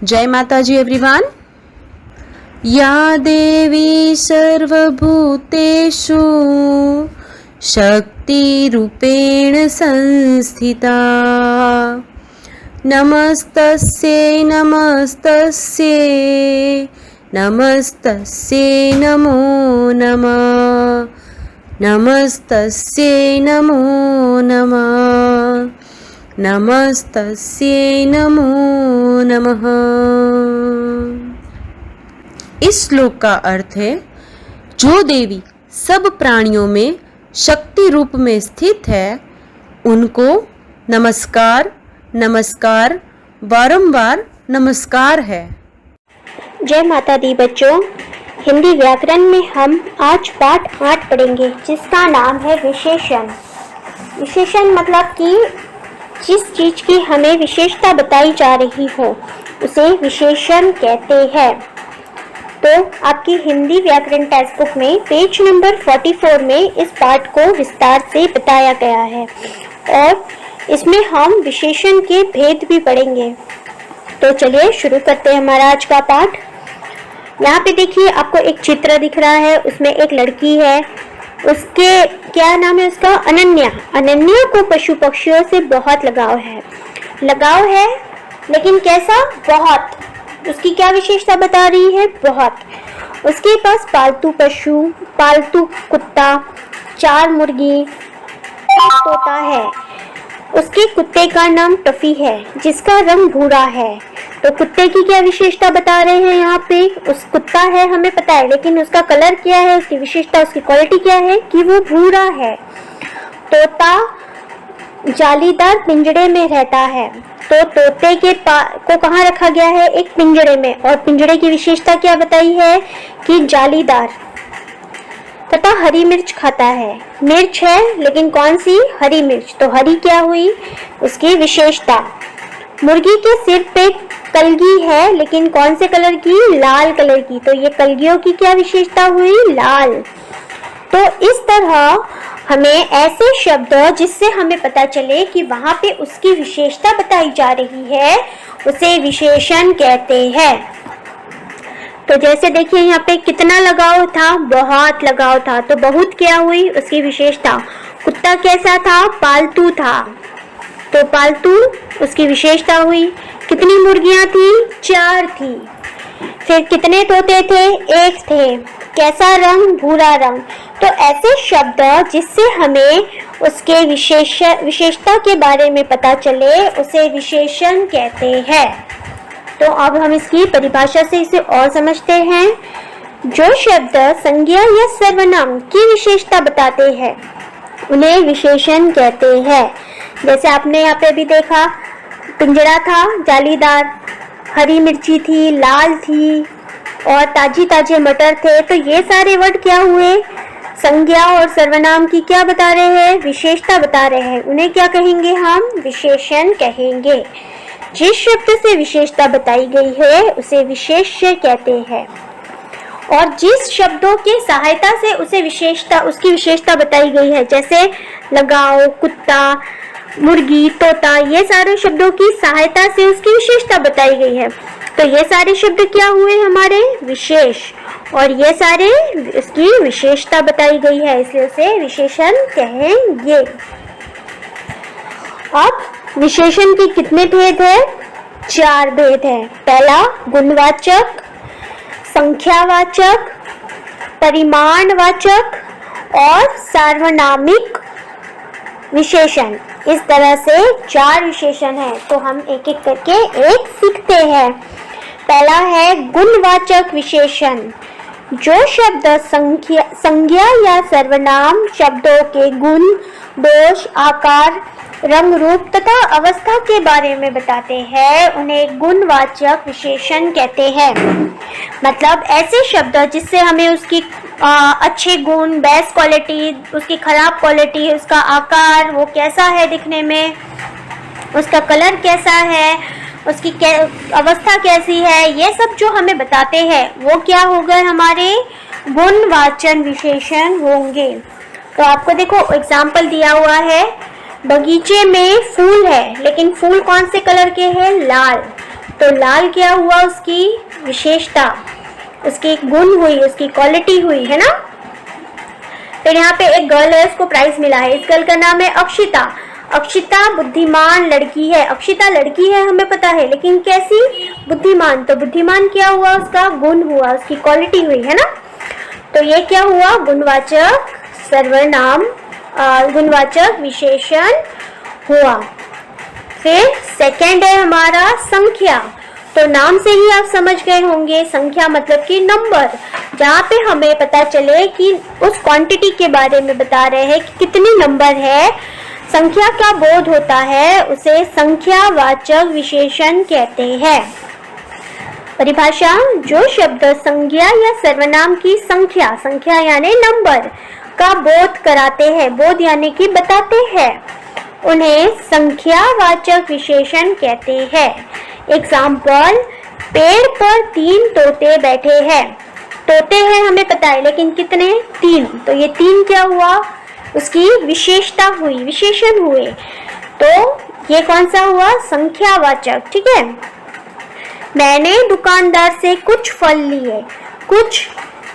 जय माता जी एवरीवन। या देवी सर्वभूतेषु शक्तिरूपेण संस्थिता नमस्तस्यै नमस्तस्यै नमस्तस्यै नमो नमः नमस्तस्यै नमो नमः नमस्तस्यै नमो नमः। इस श्लोक का अर्थ है, जो देवी सब प्राणियों में शक्ति रूप में स्थित है उनको नमस्कार नमस्कार बारंबार नमस्कार है। जय माता दी बच्चों। हिंदी व्याकरण में हम आज पाठ 8 पढ़ेंगे, जिसका नाम है विशेषण। विशेषण मतलब कि जिस चीज की हमें विशेषता बताई जा रही हो उसे विशेषण कहते हैं। तो आपकी हिंदी व्याकरण टेक्स्ट बुक में पेज नंबर 44 में इस पाठ को विस्तार से बताया गया है और इसमें हम विशेषण के भेद भी पढ़ेंगे। तो चलिए शुरू करते हैं हमारा आज का पाठ। यहाँ पे देखिए, आपको एक चित्र दिख रहा है, उसमें एक लड़की है, उसके क्या नाम है उसका? अनन्या। अनन्या को पशु पक्षियों से बहुत लगाव है, लेकिन कैसा? बहुत। उसकी क्या विशेषता बता रही है? बहुत। उसके पास पालतू पशु, पालतू कुत्ता, 4 मुर्गी, तोता है। उसके कुत्ते का नाम टफी है, जिसका रंग भूरा है। तो कुत्ते की क्या विशेषता बता रहे हैं यहाँ पे? उस कुत्ता है हमें पता है, लेकिन उसका कलर क्या है, उसकी विशेषता, उसकी क्वालिटी क्या है कि वो भूरा है। तोता जालीदार पिंजरे में रहता है। तो तोते को कहाँ रखा गया है? एक पिंजरे में, और पिंजरे की विशेषता क्या बताई है कि जालीदार। तथा हरी मिर्च खाता है। मिर्च है, लेकिन कौन सी? हरी मिर्च। तो हरी क्या हुई? उसकी विशेषता। मुर्गी के सिर पे कलगी है, लेकिन कौन से कलर की? लाल कलर की। तो ये कलगियों की क्या विशेषता हुई? लाल। तो इस तरह हमें ऐसे शब्द जिससे हमें पता चले कि वहां पे उसकी विशेषता बताई जा रही है उसे विशेषण कहते हैं। तो जैसे देखिए, यहाँ पे कितना लगाव था? बहुत लगाव था। तो बहुत क्या हुई? उसकी विशेषता। कुत्ता कैसा था? पालतू था। तो पालतू उसकी विशेषता हुई। कितनी मुर्गियां थी? 4 थी। फिर कितने तोते थे? 1 थे। कैसा रंग? भूरा रंग। तो ऐसे शब्द जिससे हमें उसके विशेषता के बारे में पता चले उसे विशेषण कहते हैं। तो अब हम इसकी परिभाषा से इसे और समझते हैं। जो शब्द संज्ञा या सर्वनाम की विशेषता बताते हैं उन्हें विशेषण कहते हैं। जैसे आपने यहाँ पे भी देखा, पिंजरा था जालीदार, हरी मिर्ची थी, लाल थी, और ताजे मटर थे। तो ये सारे वर्ड क्या हुए? संज्ञा और सर्वनाम की क्या बता रहे हैं? विशेषता बता रहे हैं। उन्हें क्या कहेंगे? हम विशेषण कहेंगे। जिस शब्द से विशेषता बताई गई है उसे विशेष्य कहते हैं, और जिस शब्दों की सहायता से उसकी विशेषता बताई गई है, जैसे लगाओ, कुत्ता, मुर्गी, तोता, ये सारे शब्दों की सहायता से उसकी विशेषता बताई गई है। तो ये सारे शब्द क्या हुए? हमारे विशेष, और ये सारे इसकी विशेषता बताई गई है, इसलिए उसे विशेषण कहेंगे। अब विशेषण के कितने भेद है? 4 भेद है। पहला गुणवाचक, संख्यावाचक, परिमाणवाचक और सार्वनामिक विशेषण। इस तरह से 4 विशेषण हैं। तो हम एक एक करके एक सीखते हैं। पहला है गुणवाचक विशेषण। जो शब्द संज्ञा या सर्वनाम शब्दों के गुण, दोष, आकार, रंग, रूप तथा अवस्था के बारे में बताते हैं उन्हें गुणवाचक विशेषण कहते हैं। मतलब ऐसे शब्द जिससे हमें उसकी अच्छे गुण, बेस्ट क्वालिटी, उसकी खराब क्वालिटी, उसका आकार वो कैसा है दिखने में, उसका कलर कैसा है, उसकी अवस्था कैसी है, ये सब जो हमें बताते हैं वो क्या हो गए? हमारे गुणवाचक विशेषण होंगे। तो आपको देखो एग्जाम्पल दिया हुआ है, बगीचे में फूल है, लेकिन फूल कौन से कलर के हैं? लाल। तो लाल क्या हुआ, उसकी विशेषता, उसकी गुण हुई, उसकी क्वालिटी हुई, है ना। फिर यहाँ पे एक गर्ल है, उसको प्राइज मिला है। इस गर्ल का नाम है अक्षिता। अक्षिता बुद्धिमान लड़की है। अक्षिता लड़की है हमें पता है, लेकिन कैसी, बुद्धिमान। तो बुद्धिमान क्या हुआ, उसका गुण हुआ, उसकी क्वालिटी हुई, है ना। तो ये क्या हुआ, गुणवाचक सर्वनाम, गुणवाचक विशेषण हुआ। फिर सेकंड है हमारा संख्या। तो नाम से ही आप समझ गए होंगे, संख्या मतलब कि नंबर, जहाँ पे हमें पता चले कि उस क्वांटिटी के बारे में बता रहे हैं कि कितने नंबर है, संख्या का बोध होता है, उसे संख्यावाचक विशेषण कहते हैं। परिभाषा, जो शब्द संज्ञा या सर्वनाम की संख्या, संख्या यानी नंबर का बोध कराते हैं, बोध यानी कि बताते हैं, उन्हें संख्यावाचक विशेषण कहते हैं। एग्जाम्पल, पेड़ पर 3 तोते बैठे हैं। तोते हैं हमें पता है, लेकिन कितने, 3। तो ये 3 क्या हुआ, उसकी विशेषता हुई, विशेषण हुए। तो ये कौन सा हुआ, संख्यावाचक, ठीक है। मैंने दुकानदार से कुछ फल लिए। कुछ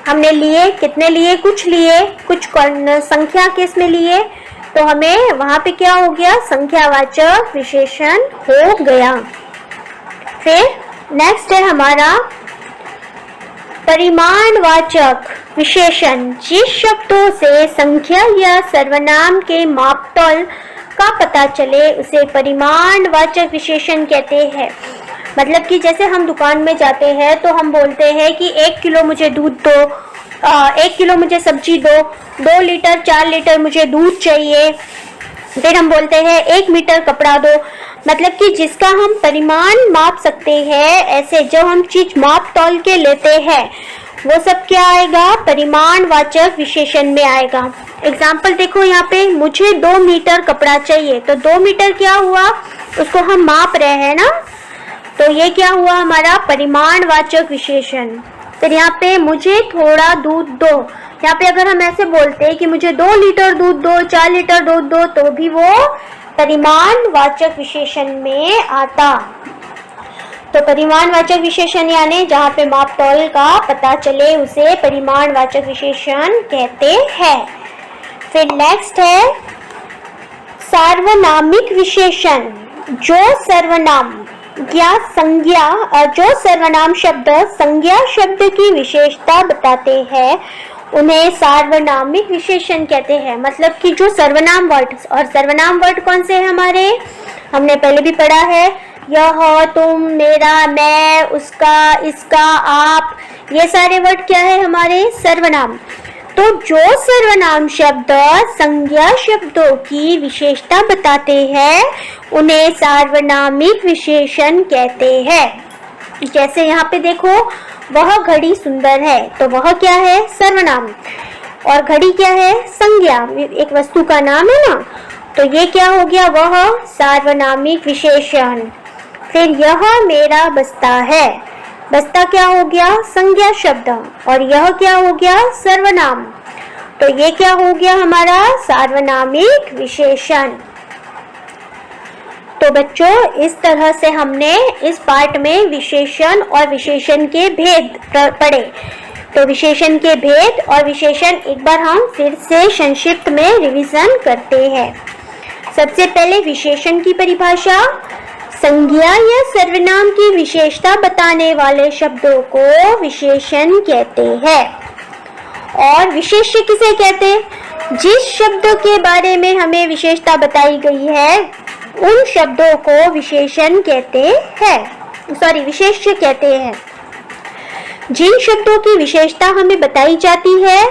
हमने लिए, कितने लिए, कुछ लिए, कुछ संख्या किसमें लिए, तो हमें वहां पे क्या हो गया, संख्यावाचक विशेषण हो गया। फिर नेक्स्ट है हमारा परिमाणवाचक विशेषण। जिस शब्दों से संख्या या सर्वनाम के मापतोल का पता चले, उसे परिमाणवाचक विशेषण कहते हैं। मतलब कि जैसे हम दुकान में जाते हैं तो हम बोलते हैं कि 1 किलो मुझे दूध दो, 1 किलो मुझे सब्जी दो, 2 लीटर 4 लीटर मुझे दूध चाहिए। फिर हम बोलते हैं 1 मीटर कपड़ा दो। मतलब कि जिसका हम परिमाण माप सकते हैं, ऐसे जो हम चीज माप तौल के लेते हैं, वो सब क्या आएगा, परिमाणवाचक विशेषण में आएगा। एग्जाम्पल देखो यहाँ पे, मुझे 2 मीटर कपड़ा चाहिए। तो 2 मीटर क्या हुआ, उसको हम माप रहे हैं ना, तो ये क्या हुआ हमारा परिमाणवाचक विशेषण। फिर यहाँ पे मुझे थोड़ा दूध दो। यहाँ पे अगर हम ऐसे बोलते हैं कि मुझे 2 लीटर दूध दो, 4 लीटर दूध दो, तो भी वो परिमाणवाचक विशेषण में आता। तो परिमाणवाचक विशेषण यानी जहाँ पे मापतोल का पता चले, उसे परिमाणवाचक विशेषण कहते हैं। फिर नेक्स्ट है सार्वनामिक विशेषण। जो सर्वनाम या संज्ञा, जो सर्वनाम शब्द संज्ञा शब्द की विशेषता बताते हैं, उन्हें सार्वनामिक विशेषण कहते हैं। मतलब कि जो सर्वनाम वर्ड, और सर्वनाम वर्ड कौन से हैं हमारे, हमने पहले भी पढ़ा है, यह, तुम, मेरा, मैं, उसका, इसका, आप, ये सारे वर्ड क्या है हमारे, सर्वनाम। तो जो सर्वनाम शब्द संज्ञा शब्दों की विशेषता बताते हैं, उन्हें सार्वनामिक विशेषण कहते हैं। जैसे यहाँ पे देखो, वह घड़ी सुंदर है, तो वह क्या है, सर्वनाम, और घड़ी क्या है, संज्ञा, एक वस्तु का नाम है ना। तो ये क्या हो गया, वह सार्वनामिक विशेषण। फिर यह मेरा बस्ता है। बस्ता क्या हो गया, संज्ञा शब्द, और यह क्या हो गया, सर्वनाम। तो ये क्या हो गया हमारा सार्वनामिक विशेषण। तो बच्चों, इस तरह से हमने इस पार्ट में विशेषण और विशेषण के भेद पढ़े। तो विशेषण के भेद और विशेषण एक बार हम फिर से संक्षिप्त में रिवीजन करते हैं। सबसे पहले विशेषण की परिभाषा। संज्ञा या सर्वनाम की विशेषता बताने वाले शब्दों को विशेषण कहते हैं। और विशेष्य किसे कहते हैं, जिस शब्द के बारे में हमें विशेषता बताई गई है, उन शब्दों को विशेषण कहते हैं, विशेष्य कहते हैं। जिन शब्दों की विशेषता हमें बताई जाती है,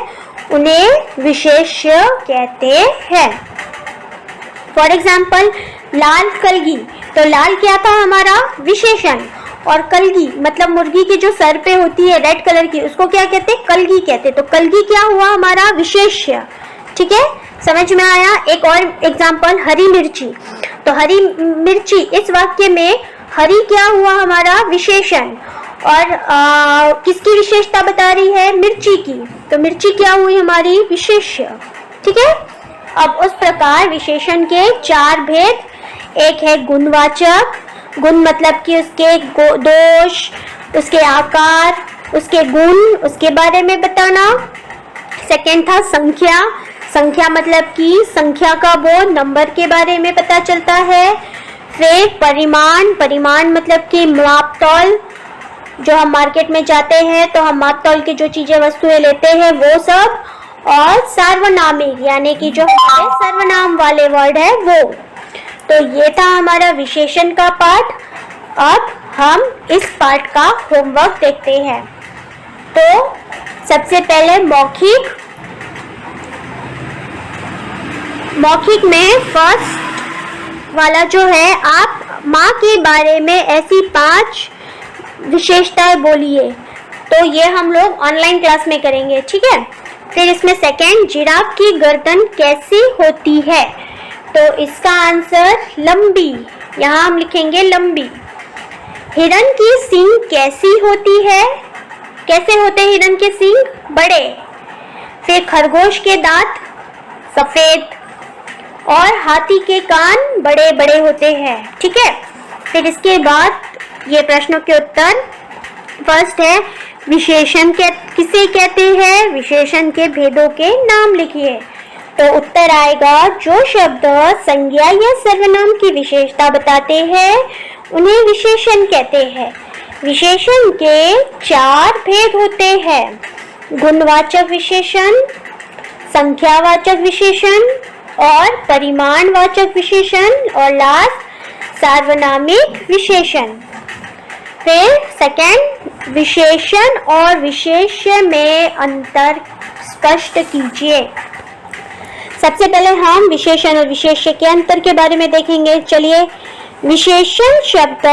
उन्हें विशेष्य कहते हैं। फॉर एग्जाम्पल, लाल कलगी। तो लाल क्या था हमारा, विशेषण, और कलगी मतलब मुर्गी की जो सर पे होती है रेड कलर की, उसको क्या कहते हैं, कलगी कहते हैं। तो कलगी क्या हुआ हमारा, विशेष्य। ठीक है, समझ में आया। एक और एग्जाम्पल, हरी मिर्ची। तो हरी मिर्ची, इस वाक्य में हरी क्या हुआ हमारा, विशेषण, और किसकी विशेषता बता रही है, मिर्ची की। तो मिर्ची क्या हुई हमारी, विशेष्य। ठीक है। अब उस प्रकार विशेषण के 4 भेद। एक है गुणवाचक, गुण मतलब कि उसके दोष, उसके आकार, उसके गुण, उसके बारे में बताना। सेकंड था संख्या। संख्या मतलब कि संख्या का बोध, नंबर के बारे में पता चलता है। फिर परिमाण। परिमाण मतलब कि मापतौल, जो हम मार्केट में जाते हैं तो हम मापतौल की जो चीजें वस्तुएं लेते हैं वो सब। और सार्वनामिक यानी कि जो हमारे सर्वनाम वाले वर्ड है वो। तो ये था हमारा विशेषण का पाठ। अब हम इस पाठ का होमवर्क देखते हैं। तो सबसे पहले मौखिक। मौखिक में फर्स्ट वाला जो है, आप माँ के बारे में ऐसी 5 विशेषताएं बोलिए। तो ये हम लोग ऑनलाइन क्लास में करेंगे, ठीक है। फिर इसमें सेकंड, जिराफ की गर्दन कैसी होती है? तो इसका आंसर लंबी, यहाँ हम लिखेंगे लंबी। हिरन की सींग कैसी होती है? कैसे होते हैं हिरन के सींग? बड़े। फिर खरगोश के दांत सफेद और हाथी के कान बड़े बड़े होते हैं, ठीक है। फिर इसके बाद ये प्रश्नों के उत्तर। फर्स्ट है, विशेषण किसे कहते हैं? विशेषण के भेदों के नाम लिखिए। तो उत्तर आएगा, जो शब्द संज्ञा या सर्वनाम की विशेषता बताते हैं उन्हें विशेषण कहते हैं। विशेषण के 4 भेद होते हैं, गुणवाचक विशेषण, संख्यावाचक विशेषण और परिमाणवाचक विशेषण और लास्ट सार्वनामिक विशेषण। फिर सेकंड, विशेषण और विशेष्य में अंतर स्पष्ट कीजिए। सबसे पहले हम विशेषण और विशेष्य के अंतर के बारे में देखेंगे। चलिए, विशेषण शब्द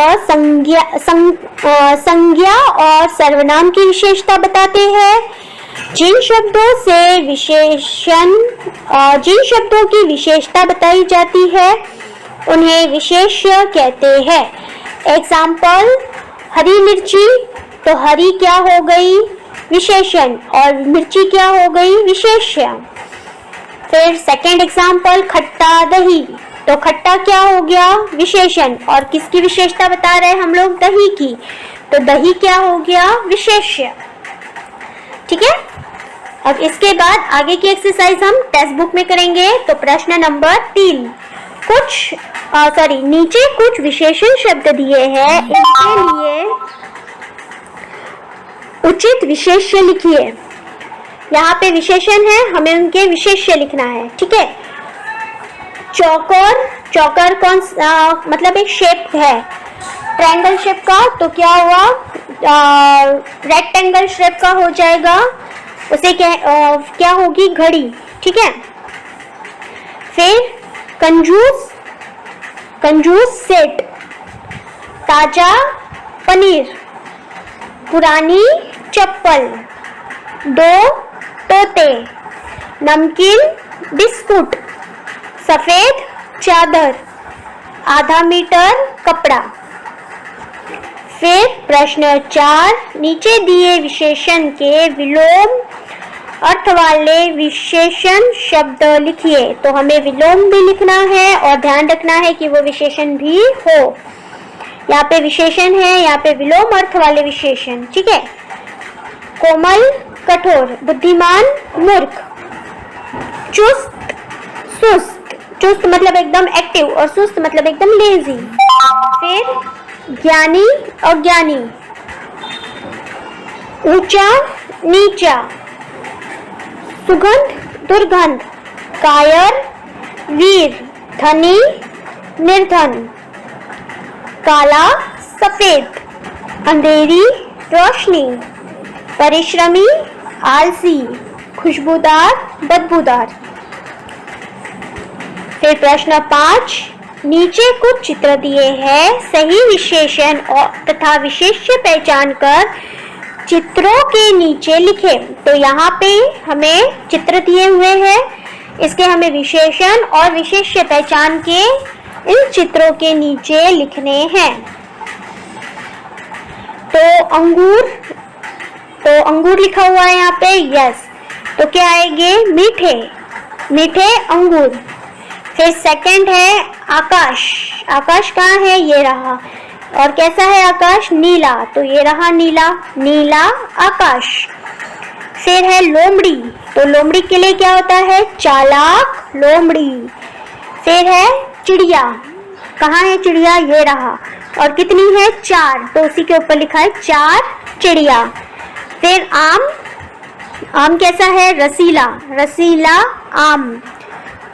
संज्ञा और सर्वनाम की विशेषता बताते हैं। जिन शब्दों की विशेषता बताई जाती है उन्हें विशेष्य कहते हैं। एग्जाम्पल, हरी मिर्ची। तो हरी क्या हो गई? विशेषण। और मिर्ची क्या हो गई? विशेष्य। फिर सेकंड एग्जाम्पल, खट्टा दही। तो खट्टा क्या हो गया? विशेषण। और किसकी विशेषता बता रहे हैं हम लोग? दही की। तो दही क्या हो गया? विशेष्य, ठीक है। अब इसके बाद आगे की एक्सरसाइज हम टेक्स्ट बुक में करेंगे। तो प्रश्न नंबर 3, नीचे कुछ विशेषण शब्द दिए हैं, इनके लिए उचित विशेष्य लिखिए। यहाँ पे विशेषण है, हमें उनके विशेष्य लिखना है, ठीक है। चौकर। चौकर कौन मतलब एक शेप है ट्रायंगल शेप का, तो क्या हुआ? रेक्टेंगल शेप का हो जाएगा, उसे क्या होगी? घड़ी, ठीक है। फिर कंजूस। कंजूस सेठ। ताजा पनीर। पुरानी चप्पल। 2 तोते। नमकीन बिस्कुट। सफेद चादर। आधा मीटर कपड़ा। फिर प्रश्न 4, नीचे दिए विशेषण के विलोम अर्थ वाले विशेषण शब्द लिखिए। तो हमें विलोम भी लिखना है और ध्यान रखना है कि वो विशेषण भी हो। यहाँ पे विशेषण है, यहाँ पे विलोम अर्थ वाले विशेषण, ठीक है। कोमल कठोर। बुद्धिमान मूर्ख। चुस्त सुस्त। चुस्त मतलब एकदम एक्टिव और सुस्त मतलब एकदम लेजी। फिर ज्ञानी अज्ञानी। ऊंचा नीचा। सुगंध दुर्गंध। कायर वीर। धनी निर्धन। काला सफेद। अंधेरी रोशनी। परिश्रमी आलसी। खुशबूदार बदबूदार। फिर प्रश्न 5, नीचे कुछ चित्र दिए हैं, सही विशेषण और तथा विशेष्य पहचान कर चित्रों के नीचे लिखें। तो यहाँ पे हमें चित्र दिए हुए हैं, इसके हमें विशेषण और विशेष्य पहचान के इन चित्रों के नीचे लिखने हैं। तो अंगूर लिखा हुआ है यहाँ पे, यस। तो क्या आएंगे? मीठे। मीठे अंगूर। फिर सेकंड है आकाश। आकाश कहाँ है? ये रहा। और कैसा है आकाश? नीला। तो ये रहा नीला, नीला आकाश। फिर है लोमड़ी। तो लोमड़ी के लिए क्या होता है? चालाक लोमड़ी। फिर है चिड़िया। कहाँ है चिड़िया? ये रहा। और कितनी है? 4। तो उसी के ऊपर लिखा है 4 चिड़िया। फिर आम। आम कैसा है? रसीला, रसीला आम।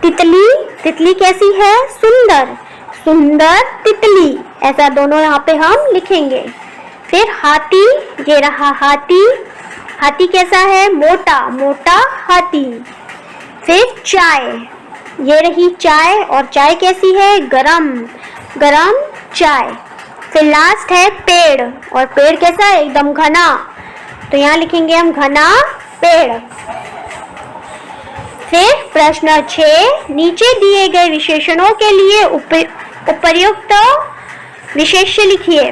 तितली। तितली कैसी है? सुंदर, सुंदर तितली। ऐसा दोनों यहाँ पे हम लिखेंगे। फिर हाथी। ये रहा हाथी। हाथी कैसा है? मोटा, मोटा हाथी। फिर चाय। ये रही चाय। और चाय कैसी है? गरम, गरम चाय। फिर लास्ट है पेड़। और पेड़ कैसा है? एकदम घना। तो यहाँ लिखेंगे हम घना पेड़। फिर प्रश्न 6, नीचे दिए गए विशेषणों के लिए उपर्युक्त विशेष्य लिखिए।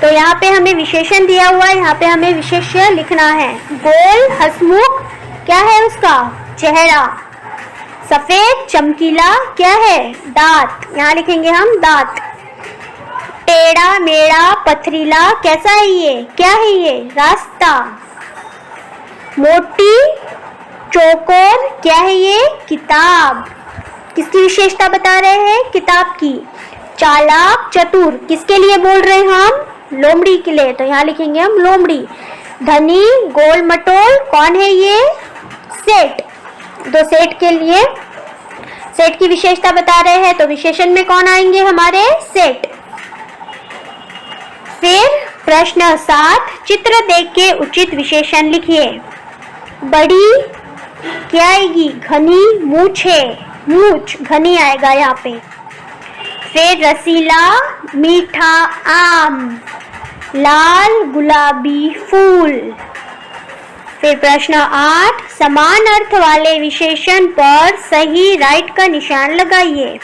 तो यहाँ पे हमें विशेषण दिया हुआ है, यहाँ पे हमें विशेष्य लिखना है। गोल, हंसमुख, क्या है उसका? चेहरा। सफेद, चमकीला, क्या है? दांत, यहाँ लिखेंगे हम दांत। टेढ़ा मेढ़ा, पथरीला, कैसा है ये? क्या है ये? रास्ता। मोटी, चौकोर, क्या है ये? किताब। किसकी विशेषता बता रहे हैं? किताब की। चालाक, चतुर, किसके लिए बोल रहे हैं हम? लोमड़ी के लिए। तो यहाँ लिखेंगे हम लोमड़ी। धनी, गोल मटोल, कौन है ये? सेठ। तो सेठ के लिए, सेठ की विशेषता बता रहे हैं, तो विशेषण में कौन आएंगे हमारे? सेठ। फिर प्रश्न 7, चित्र देख के उचित विशेषण लिखिए। बड़ी क्या आएगी? घनी, मूछे, मूछ घनी आएगा यहाँ पे। फिर रसीला, मीठा आम, लाल गुलाबी फूल। फिर प्रश्न 8, समान अर्थ वाले विशेषण पर सही राइट का निशान लगाइए।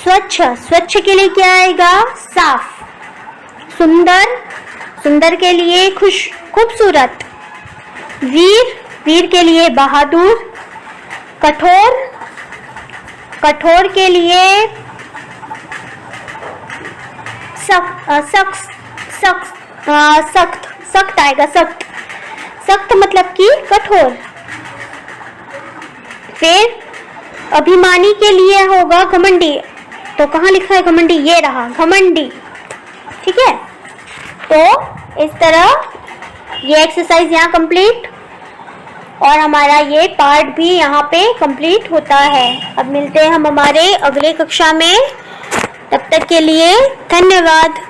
स्वच्छ, स्वच्छ के लिए क्या आएगा? साफ। सुंदर, सुंदर के लिए खूबसूरत। वीर, वीर के लिए बहादुर। कठोर, कठोर के लिए सख्त, सख्त आएगा, सख्त, सख्त मतलब कि कठोर। फिर अभिमानी के लिए होगा घमंडी। तो कहाँ लिखा है घमंडी? ये रहा घमंडी। ठीक है, तो इस तरह ये एक्सरसाइज यहाँ कंप्लीट और हमारा ये पार्ट भी यहाँ पे कंप्लीट होता है। अब मिलते हैं हम हमारे अगले कक्षा में। तब तक के लिए धन्यवाद।